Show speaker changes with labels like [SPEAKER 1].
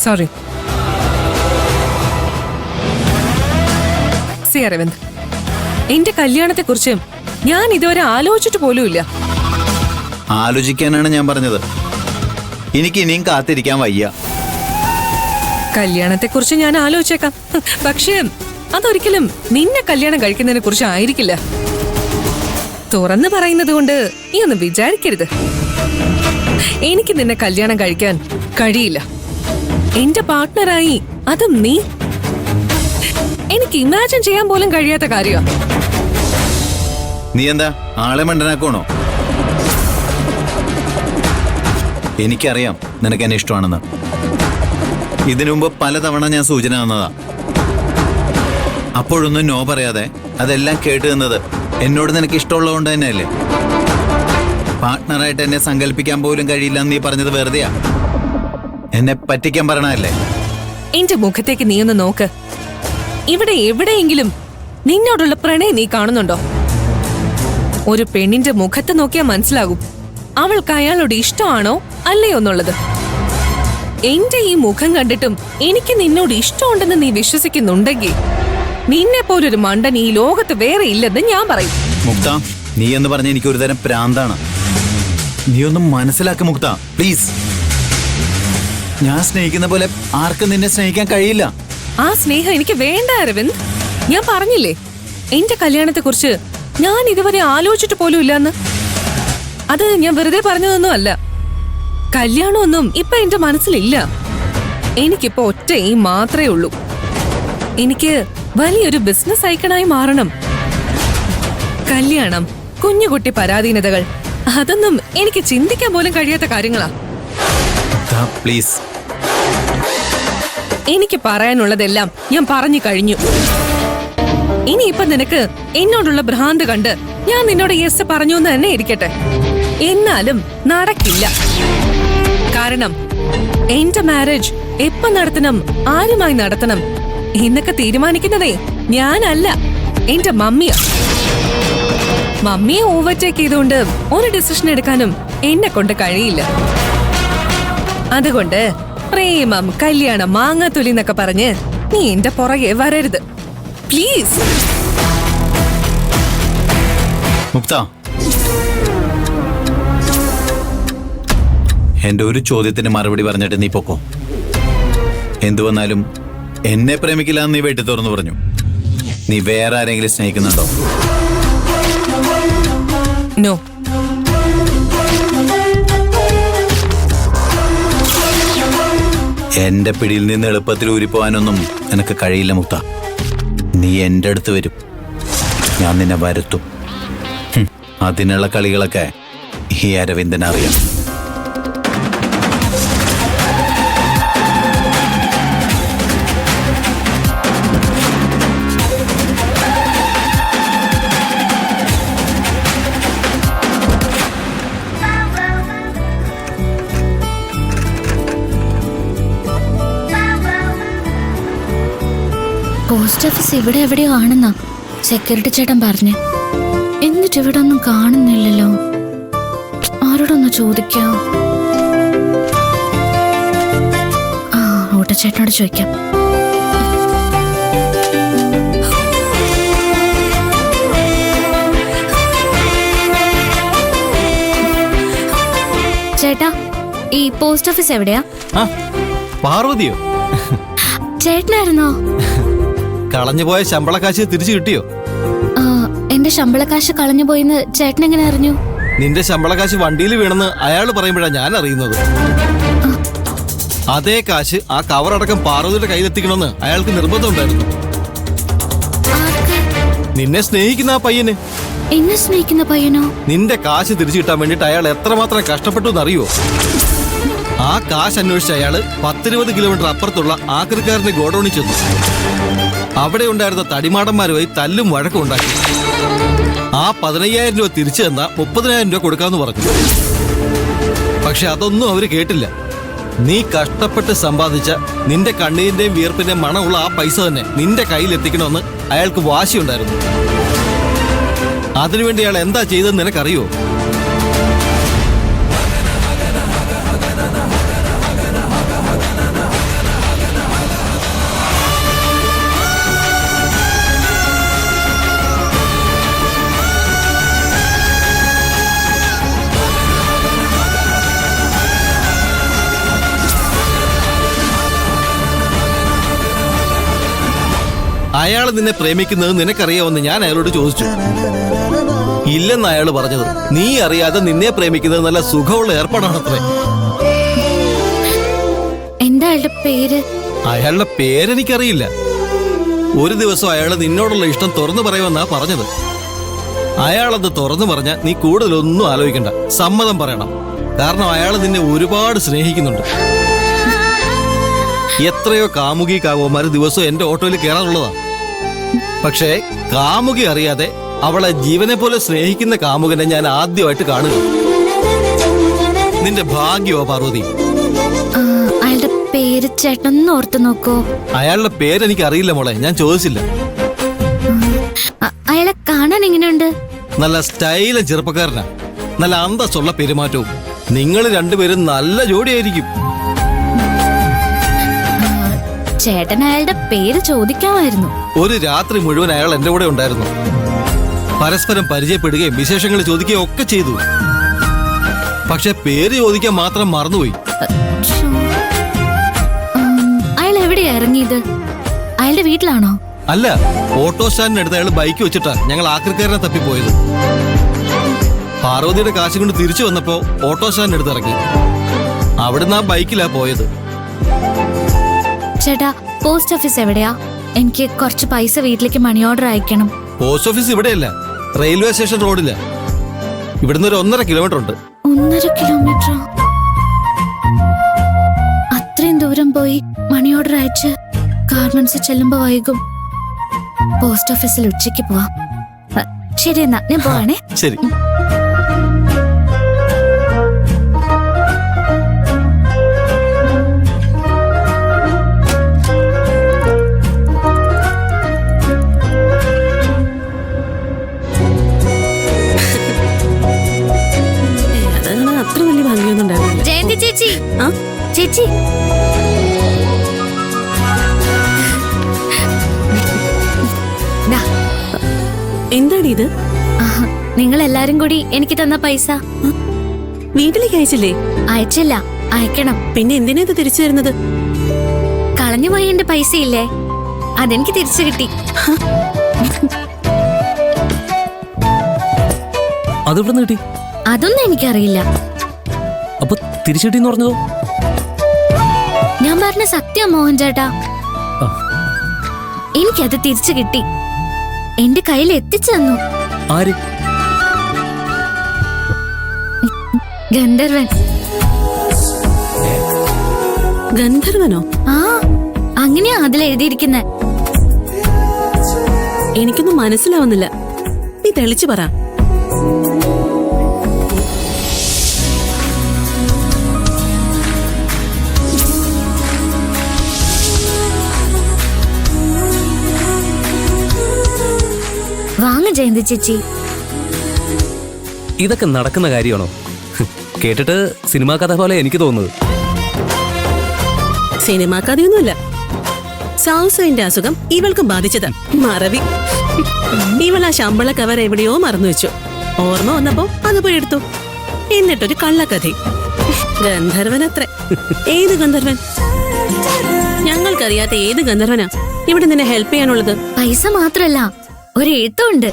[SPEAKER 1] Sorry. C Aravind, എന്റെ കല്യാണത്തെക്കുറിച്ച് ഞാൻ ഇതുവരെ ആലോചിച്ചിട്ട് പോലുമില്ല.
[SPEAKER 2] ആലോചിക്കാനാണ് ഞാൻ പറഞ്ഞത്. എനിക്ക് ഇനിയും കാത്തിരിക്കാൻ വയ്യ.
[SPEAKER 1] കല്യാണത്തെക്കുറിച്ച് ഞാൻ ആലോചിച്ചേക്കാം, പക്ഷേ അതൊരിക്കലും നിന്നെ കല്യാണം കഴിക്കുന്നതിനെ കുറിച്ച് ആയിരിക്കില്ല. തുറന്നു പറയുന്നത് കൊണ്ട് നീ ഒന്നും വിചാരിക്കരുത്. എനിക്ക് നിന്നെ കല്യാണം കഴിക്കാൻ കഴിയില്ല. എന്റെ പാർട്ട്ണറായി അതും നീ, എനിക്ക് ഇമാജിൻ ചെയ്യാൻ പോലും കഴിയാത്ത കാര്യമാണ്.
[SPEAKER 2] നീ എന്താ ആളെ മണ്ടനാക്കണോ? എനിക്കറിയാം നിനക്ക് എന്നെ ഇഷ്ടമാണെന്ന്. ഇതിനു മുമ്പ് പലതവണ ഞാൻ സൂചന തന്നതാ. അപ്പോഴൊന്നും നോ പറയാതെ അതെല്ലാം കേട്ട് നിന്നത് എന്നോട് നിനക്ക് ഇഷ്ടമുള്ളതുകൊണ്ട് തന്നെയല്ലേ? പാർട്ട്ണറായിട്ട് എന്നെ സങ്കല്പിക്കാൻ പോലും കഴിയില്ല എന്ന് നീ പറഞ്ഞത് വെറുതെയാ? എന്നെ പറ്റിക്കാൻ പറയണല്ലേ?
[SPEAKER 1] എന്റെ മുഖത്തേക്ക് നീ ഒന്ന് നോക്ക്. ഇവിടെ എവിടെയെങ്കിലും നിന്നോടുള്ള പ്രണയം നീ കാണുന്നുണ്ടോ? ഒരു പെണ്ണിന്റെ മുഖത്ത് നോക്കിയാൽ മനസ്സിലാകും അവൾക്ക് അയാളോട് ഇഷ്ടമാണോ അല്ലയോ എന്നുള്ളത്. എന്റെ ഈ മുഖം കണ്ടിട്ടും എനിക്ക് നിന്നോട് ഇഷ്ടമുണ്ടെന്ന് നീ വിശ്വസിക്കുന്നുണ്ടെങ്കിൽ നിന്നെ പോലൊരു മണ്ടൻ ഈ ലോകത്ത് വേറെ ഇല്ലെന്ന് ഞാൻ പറയും.
[SPEAKER 2] മുക്ത, നീ എന്ന് പറഞ്ഞ എനിക്ക് ഒരു തരം പ്രാന്താണ്. നീ ഒന്നും മനസ്സിലാക്ക മുക്ത, പ്ലീസ്. ഞാൻ സ്നേഹിക്കുന്ന പോലെ ആർക്കും നിന്നെ സ്നേഹിക്കാൻ കഴിയില്ല.
[SPEAKER 1] ആ സ്നേഹം എനിക്ക് വേണ്ട അരവിന്ദ്. ഞാൻ പറഞ്ഞില്ലേ എന്റെ കല്യാണത്തെക്കുറിച്ച് ഞാൻ ഇതുവരെ ആലോചിച്ചിട്ട് പോലും ഇല്ലെന്ന്. അത് ഞാൻ വെറുതെ പറഞ്ഞതൊന്നും അല്ല. കല്യാണമൊന്നും ഇപ്പൊ എന്റെ മനസ്സിലില്ല. എനിക്കിപ്പോ ഒറ്റ ഈ മാത്രമേ ഉള്ളൂ. എനിക്ക് വലിയൊരു ബിസിനസ് ഐക്കണായി മാറണം. കല്യാണം, കുഞ്ഞുകുട്ടി പരാധീനതകൾ, അതൊന്നും എനിക്ക് ചിന്തിക്കാൻ പോലും കഴിയാത്ത കാര്യങ്ങളാ.
[SPEAKER 2] പ്ലീസ്.
[SPEAKER 1] എനിക്ക് പറയാനുള്ളതെല്ലാം ഞാൻ പറഞ്ഞു കഴിഞ്ഞു. ഇനിയിപ്പൊ നിനക്ക് എന്നോടുള്ള ഭ്രാന്ത് കണ്ട് ഞാൻ നിന്നോട് യെസ് പറഞ്ഞു എന്ന് തന്നെ ഇരിക്കട്ടെ. എന്നാലും നടക്കില്ല. കാരണം എന്റെ മാരേജ് എപ്പോ നടത്തണം, ആരുമായി നടത്തണം എന്നൊക്കെ തീരുമാനിക്കുന്നതേ ഞാനല്ല, എന്റെ മമ്മിയാ. മമ്മിയെ ഓവർടേക്ക് ചെയ്തുകൊണ്ട് ഒരു ഡിസിഷൻ എടുക്കാനും എന്നെ കൊണ്ട് കഴിയില്ല. അതുകൊണ്ട് പ്രേമം, കല്യാണം, മാങ്ങാത്തൊലി എന്നൊക്കെ പറഞ്ഞ് നീ എന്റെ പുറകെ വരരുത് പ്ലീസ്.
[SPEAKER 2] മുക്ത, എന്റെ ഒരു ചോദ്യത്തിന് മറുപടി പറഞ്ഞിട്ട് നീ പൊക്കോ. എന്തു വന്നാലും എന്നെ പ്രേമിക്കില്ല എന്ന് നീ വെട്ടി തുറന്നു പറഞ്ഞു. നീ വേറെ ആരെങ്കിലും സ്നേഹിക്കുന്നുണ്ടോ?
[SPEAKER 1] നോ.
[SPEAKER 2] എന്റെ പിടിയിൽ നിന്ന് എളുപ്പത്തിൽ ഊരിപ്പോവാനൊന്നും നിനക്ക് കഴിയില്ല മുക്ത. നീ എന്റെ അടുത്ത് വരും, ഞാൻ നിന്നെ വരുത്തും. അതിനുള്ള കളികളൊക്കെ ഈ അരവിന്ദൻ അറിയാം.
[SPEAKER 3] പോസ്റ്റ് ഓഫീസ് ഇവിടെ എവിടെയോ ആണെന്നാ സെക്യൂരിറ്റി ചേട്ടൻ പറഞ്ഞു. എന്നിട്ട് ഇവിടെ ഒന്നും കാണുന്നില്ലല്ലോ. ആരോടൊന്ന് ചോദിക്കാം. ആ, ഓട്ടോച്ചേട്ടനോട് ചോദിക്കാം. ചേട്ടാ, ഈ പോസ്റ്റ് ഓഫീസ് എവിടെയാ?
[SPEAKER 4] പാർവതിയോ?
[SPEAKER 3] ചേട്ടനായിരുന്നോ?
[SPEAKER 4] കളഞ്ഞുപോയ ശമ്പളക്കാശ് തിരിച്ചു കിട്ടിയോ?
[SPEAKER 3] എന്റെ ശമ്പളക്കാശ് കളഞ്ഞു പോയിന്ന് ചേട്ടൻ എങ്ങനെ അറിഞ്ഞു?
[SPEAKER 4] നിന്റെ ശമ്പളക്കാശ് വണ്ടിയിൽ വീണെന്ന് അയാൾ പറയുമ്പോഴാണ് ഞാൻ അറിയുന്നത്. അതേ കാശ് ആ കവറടക്കം പാർവതിയുടെ കയ്യിലെത്തിക്കണമെന്ന് അയാൾക്ക് നിർബന്ധമുണ്ടായിരുന്നു. നിന്നെ സ്നേഹിക്കുന്ന ആ പയ്യന്.
[SPEAKER 3] എന്നെ സ്നേഹിക്കുന്ന പയ്യനോ?
[SPEAKER 4] നിന്റെ കാശ് തിരിച്ചു കിട്ടാൻ വേണ്ടിട്ട് അയാൾ എത്രമാത്രം കഷ്ടപ്പെട്ടു എന്നറിയോ? ആ കാശ് അന്വേഷിച്ച അയാള് 10-20 കിലോമീറ്റർ അപ്പുറത്തുള്ള ആക്രിക്കാരന്റെ ഗോഡൌണിൽ ചെന്നു. അവിടെ ഉണ്ടായിരുന്ന തടിമാടന്മാരുമായി തല്ലും വഴക്കും ഉണ്ടാക്കി. ആ 15,000 രൂപ തിരിച്ചു തന്നാ 30,000 രൂപ കൊടുക്കാമെന്ന് പറഞ്ഞു. പക്ഷെ അതൊന്നും അവര് കേട്ടില്ല. നീ കഷ്ടപ്പെട്ട് സമ്പാദിച്ച നിന്റെ കണ്ണീരിന്റെയും വിയർപ്പിന്റെയും മണമുള്ള ആ പൈസ തന്നെ നിന്റെ കയ്യിൽ എത്തിക്കണമെന്ന് അയാൾക്ക് വാശിയുണ്ടായിരുന്നു. അതിനുവേണ്ടി അയാൾ എന്താ ചെയ്തതെന്ന് നിനക്കറിയോ? അയാൾ നിന്നെ പ്രേമിക്കുന്നത് നിനക്കറിയാമെന്ന് ഞാൻ അയാളോട് ചോദിച്ചു. ഇല്ലെന്ന് അയാൾ പറഞ്ഞത്. നീ അറിയാതെ നിന്നെ പ്രേമിക്കുന്നത് നല്ല സുഖമുള്ള ഏർപ്പാടാണത്രേ.
[SPEAKER 3] എന്താ അയാളുടെ പേര്?
[SPEAKER 4] അയാളുടെ പേരെനിക്കറിയില്ല. ഒരു ദിവസം അയാൾ നിന്നോടുള്ള ഇഷ്ടം തുറന്നു പറയുമെന്നാ പറഞ്ഞത്. അയാളത് തുറന്നു പറഞ്ഞ നീ കൂടുതലൊന്നും ആലോചിക്കണ്ട, സമ്മതം പറയണം. കാരണം അയാൾ നിന്നെ ഒരുപാട് സ്നേഹിക്കുന്നുണ്ട്. എത്രയോ കാമുകി കാമുകന്മാര് ദിവസവും എന്റെ ഓട്ടോയിൽ കയറാറുള്ളതാ. പക്ഷേ കാമുകി അറിയാതെ അവളെ ജീവനെ പോലെ സ്നേഹിക്കുന്ന കാമുകനെ ഞാൻ ആദ്യമായിട്ട് കാണുക. നിന്റെ ഭാഗ്യമോ പാർവതി.
[SPEAKER 3] അയാളുടെ പേര് ചേട്ടനൊന്ന് ഓർത്ത് നോക്കോ?
[SPEAKER 4] അയാളുടെ പേരെനിക്ക് അറിയില്ല മോളെ, ഞാൻ ചോദിച്ചില്ല.
[SPEAKER 3] അയാളെ കാണാൻ എങ്ങനെയുണ്ട്?
[SPEAKER 4] നല്ല സ്റ്റൈലും ചെറുപ്പക്കാരനാ, നല്ല അന്തസ്സുള്ള പെരുമാറ്റവും. നിങ്ങൾ രണ്ടുപേരും നല്ല ജോഡിയായിരിക്കും.
[SPEAKER 3] ചേട്ടൻ അയാളുടെ പേര് ചോദിക്കാമായിരുന്നു.
[SPEAKER 4] ഒരു രാത്രി മുഴുവൻ അയാൾ എന്റെ കൂടെ ഉണ്ടായിരുന്നു. പരസ്പരം പരിചയപ്പെടുകയും വിശേഷങ്ങൾ ചോദിക്കുകയും ഒക്കെ ചെയ്തു. പക്ഷെ പേര് ചോദിക്കാൻ മാത്രം മറന്നുപോയി.
[SPEAKER 3] അയാൾ എവിടെയാ ഇറങ്ങിയത്? അയാളുടെ വീട്ടിലാണോ?
[SPEAKER 4] അല്ല, ഓട്ടോ സ്റ്റാൻഡിനടുത്ത് അയാൾ ബൈക്ക് വെച്ചിട്ടാ ഞങ്ങൾ ആക്രിക്കാരനെ തപ്പിപ്പോയത്. പാർവതിയുടെ കാശ് കൊണ്ട് തിരിച്ചു വന്നപ്പോ ഓട്ടോ സ്റ്റാൻഡിനടുത്ത് ഇറങ്ങി. അവിടുന്ന് ആ ബൈക്കിലാ പോയത്.
[SPEAKER 3] ചേട്ടാ, പോസ്റ്റ് ഓഫീസ് എവിടെയാ? എനിക്ക് കുറച്ച് പൈസ വീട്ടിലേക്ക് മണി ഓർഡർ അയക്കണം.
[SPEAKER 4] പോസ്റ്റ് ഓഫീസ് ഇവിടെയല്ല, റെയിൽവേ സ്റ്റേഷൻ റോഡില്ല. ഇവിടുന്ന് ഒരു 1.5 കിലോമീറ്റർ ഉണ്ട്.
[SPEAKER 3] 1.5 കിലോമീറ്ററോ? അത്രയും ദൂരം പോയി മണി ഓർഡർ അയച്ച് ഗാർമെന്റ്സിൽ ചെല്ലുമ്പോ വൈകും. പോസ്റ്റ് ഓഫീസിൽ ഉച്ചയ്ക്ക് പോവാം. ശരി, എന്നാ ഞാൻ പോവാണേ.
[SPEAKER 4] ശരി.
[SPEAKER 1] അത്ര വലിയ ഭംഗിയൊന്നും ഉണ്ടാവില്ല.
[SPEAKER 3] ജയന്തി ചേച്ചി, ചേച്ചി
[SPEAKER 1] എന്താണ് ഇത്?
[SPEAKER 3] നിങ്ങൾ എല്ലാരും കൂടി എനിക്ക് തന്ന പൈസ
[SPEAKER 1] വീട്ടിലേക്ക് അയച്ചില്ലേ?
[SPEAKER 3] അയച്ചില്ല, അയക്കണം.
[SPEAKER 1] പിന്നെ എന്തിനാ ഇത് തിരിച്ചു തരുന്നത്?
[SPEAKER 3] കളഞ്ഞുപോയി എന്റെ പൈസ ഇല്ലേ, അതെനിക്ക് തിരിച്ചു കിട്ടി.
[SPEAKER 5] അതെവിടെ കിട്ടി?
[SPEAKER 3] അതൊന്നും എനിക്കറിയില്ല.
[SPEAKER 5] അപ്പൊ തിരിച്ചു കിട്ടിന്ന് പറഞ്ഞതോ?
[SPEAKER 3] ഞാൻ പറഞ്ഞ സത്യം മോഹൻ ചേട്ടാ, എനിക്കത് തിരിച്ചു കിട്ടി. എന്റെ കയ്യിൽ എത്തിച്ചു തന്നു.
[SPEAKER 5] ആര്?
[SPEAKER 3] ഗന്ധർവൻ.
[SPEAKER 1] ഗന്ധർവനോ?
[SPEAKER 3] ആ, അങ്ങനെയാ അതിൽ എഴുതിയിരിക്കുന്നെ.
[SPEAKER 1] എനിക്കൊന്നും മനസ്സിലാവുന്നില്ല, നീ തെളിച്ചു പറ.
[SPEAKER 3] വാങ്ങ ജയന്തി ചേച്ചി.
[SPEAKER 5] ഇതൊക്കെ നടക്കുന്ന കാര്യമാണോ? കേട്ടിട്ട് സിനിമാ കഥ പോലെ എനിക്ക് തോന്നുന്നത്.
[SPEAKER 1] സിനിമാ കഥയൊന്നുമല്ല. സൗസൈന്റെ അസുഖം ഇവൾക്കും ബാധിച്ചതാ. മറവി. ഇവൾ ആ ശമ്പള കവർ എവിടെയോ മറന്നു വെച്ചു. ഓർമ്മ വന്നപ്പോ അത് പോയി എടുത്തു. എന്നിട്ടൊരു കള്ളക്കഥ. ഗന്ധർവനത്രേ. ഏത് ഗന്ധർവൻ? ഞങ്ങൾക്കറിയാത്ത ഏത് ഗന്ധർവനാ ഇവിടെ നിന്നെ ഹെൽപ്പ് ചെയ്യാനുള്ളത്?
[SPEAKER 3] പൈസ മാത്രല്ല, ഒരു എഴുത്തുണ്ട്.